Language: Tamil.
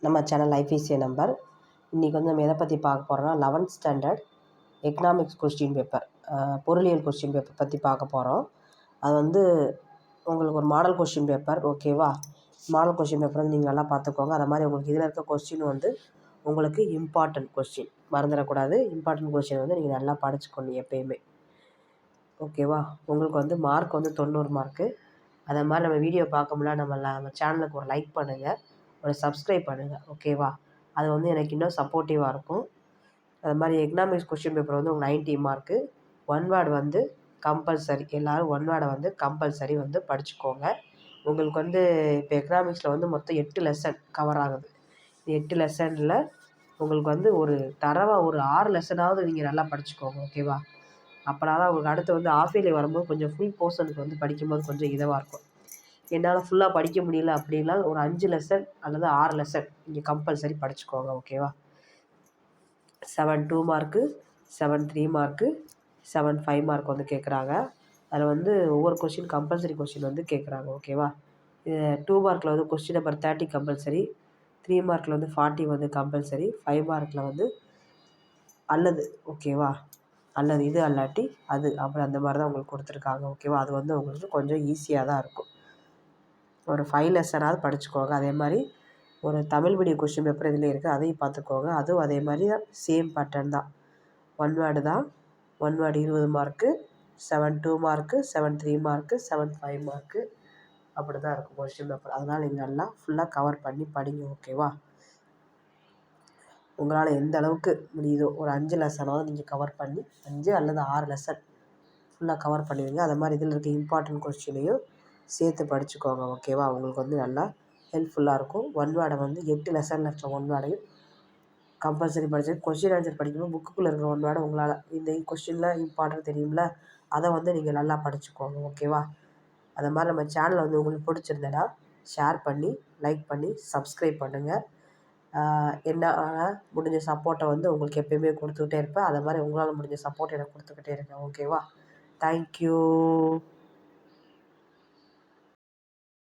நம்ம சேனல் ஐபிசிஐ நம்பர். இன்றைக்கி வந்து நம்ம எதை பற்றி பார்க்க போகிறோம்னா 11th standard economics question paper, பொருளியல் கொஸ்டின் பேப்பர் பற்றி பார்க்க போகிறோம். அது வந்து உங்களுக்கு ஒரு மாடல் கொஸ்டின் பேப்பர், ஓகேவா? மாடல் கொஸ்டின் பேப்பர் வந்து நீங்கள் நல்லா பார்த்துக்கோங்க. அது மாதிரி உங்களுக்கு இதில் இருக்க கொஸ்டின் வந்து உங்களுக்கு இம்பார்ட்டன்ட் கொஸ்டின், மறந்துடக்கூடாது. இம்பார்ட்டன்ட் கொஸ்டின் வந்து நீங்கள் நல்லா படிச்சுக்கணும் எப்பயுமே, ஓகேவா? உங்களுக்கு வந்து மார்க் வந்து 90 மார்க்கு. அதை மாதிரி நம்ம வீடியோ பார்க்க முடியல, நம்ம சேனலுக்கு ஒரு லைக் பண்ணுங்கள், ஒரு சப்ஸ்கிரைப் பண்ணுங்கள், ஓகேவா? அது வந்து எனக்கு இன்னும் சப்போர்ட்டிவாக இருக்கும். அது மாதிரி எக்கனாமிக்ஸ் கொஸ்டின் பேப்பர் வந்து உங்களுக்கு 90 மார்க்கு. ஒன் வேர்டு வந்து கம்பல்சரி, எல்லோரும் ஒன் வேர்டை வந்து கம்பல்சரி வந்து படிச்சுக்கோங்க. உங்களுக்கு வந்து இப்போ எக்கனாமிக்ஸில் வந்து மொத்தம் 8 லெசன் கவர் ஆகுது. 8 லெசனில் உங்களுக்கு வந்து ஒரு தரவாக ஒரு 6 லெசனாவது நீங்கள் நல்லா படிச்சுக்கோங்க, ஓகேவா? அப்போனா தான் உங்களுக்கு அடுத்து வந்து ஆஃப் இயர்லி வரும்போது கொஞ்சம் ஃபுல் போர்ஷனுக்கு வந்து படிக்கும்போது கொஞ்சம் இதுவாக இருக்கும். என்னால் ஃபுல்லாக படிக்க முடியல அப்படின்னா ஒரு 5 லெசன் அல்லது 6 லெசன் நீங்கள் கம்பல்சரி படிச்சுக்கோங்க, ஓகேவா? 7 2 மார்க்கு, 7 3 மார்க்கு, 7 5 மார்க் வந்து கேட்குறாங்க. அதில் வந்து ஒவ்வொரு கொஸ்டின் கம்பல்சரி கொஸ்டின் வந்து கேட்குறாங்க, ஓகேவா? 2 மார்க்கில் வந்து கொஸ்டின் நம்பர் 30 கம்பல்சரி, 3 மார்க்கில் வந்து 40 வந்து கம்பல்சரி, 5 மார்க்கில் வந்து அல்லது, ஓகேவா? அல்லது இது அல்லாட்டி அது, அப்படி அந்த மாதிரி தான் உங்களுக்கு கொடுத்துருக்காங்க, ஓகேவா? அது வந்து உங்களுக்கு கொஞ்சம் ஈஸியாக தான் இருக்கும். ஒரு 5 லெசனாவது படிச்சுக்கோங்க. அதே மாதிரி ஒரு தமிழ் மீடியம் கொஸ்டின் பேப்பர் இதில் இருக்குது, அதையும் பார்த்துக்கோங்க. அதுவும் அதே மாதிரி தான், சேம் பேட்டர்ன் தான். ஒன் வேர்டு தான். One word 20 mark, 7 2 mark, 7 3 mark, 7 5 mark, அப்படி தான் இருக்கும் கொஸ்டின் பேப்பர். அதனால் நீங்கள் நல்லா ஃபுல்லாக கவர் பண்ணி படிங்க, ஓகேவா? உங்களால் எந்த அளவுக்கு முடியுதோ ஒரு 5 லெசனாவது நீங்கள் கவர் பண்ணி 5 அல்லது 6 லெசன் ஃபுல்லாக கவர் பண்ணிடுங்க. அது மாதிரி இதில் இருக்க இம்பார்ட்டன்ட் கொஸ்டினையும் சேர்த்து படிச்சுக்கோங்க, ஓகேவா? உங்களுக்கு வந்து நல்லா ஹெல்ப்ஃபுல்லாக இருக்கும். ஒன் வேர்டை வந்து 8 லெசனில் இருக்க ஒன் வேர்டையும் கம்பல்சரி படிச்சு கொஸ்டின் ஆன்சர் படிக்கும்போது புக்குக்குள்ளே இருக்கிற ஒன் வேர்டை உங்களால் இந்த கொஸ்டினில் இம்பார்ட்டன்ட் தெரியும்ல, அதை வந்து நீங்கள் நல்லா படிச்சுக்கோங்க, ஓகேவா? அது மாதிரி நம்ம சேனலை வந்து உங்களுக்கு பிடிச்சிருந்தேன்னா ஷேர் பண்ணி, லைக் பண்ணி, சப்ஸ்கிரைப் பண்ணுங்கள். என்ன முடிஞ்ச சப்போர்ட்டை வந்து உங்களுக்கு எப்பயுமே கொடுத்துக்கிட்டே இருப்பேன். அது மாதிரி உங்களால் முடிஞ்ச சப்போர்ட் எனக்கு கொடுத்துக்கிட்டே இருக்கேன், ஓகேவா? தேங்க்யூ.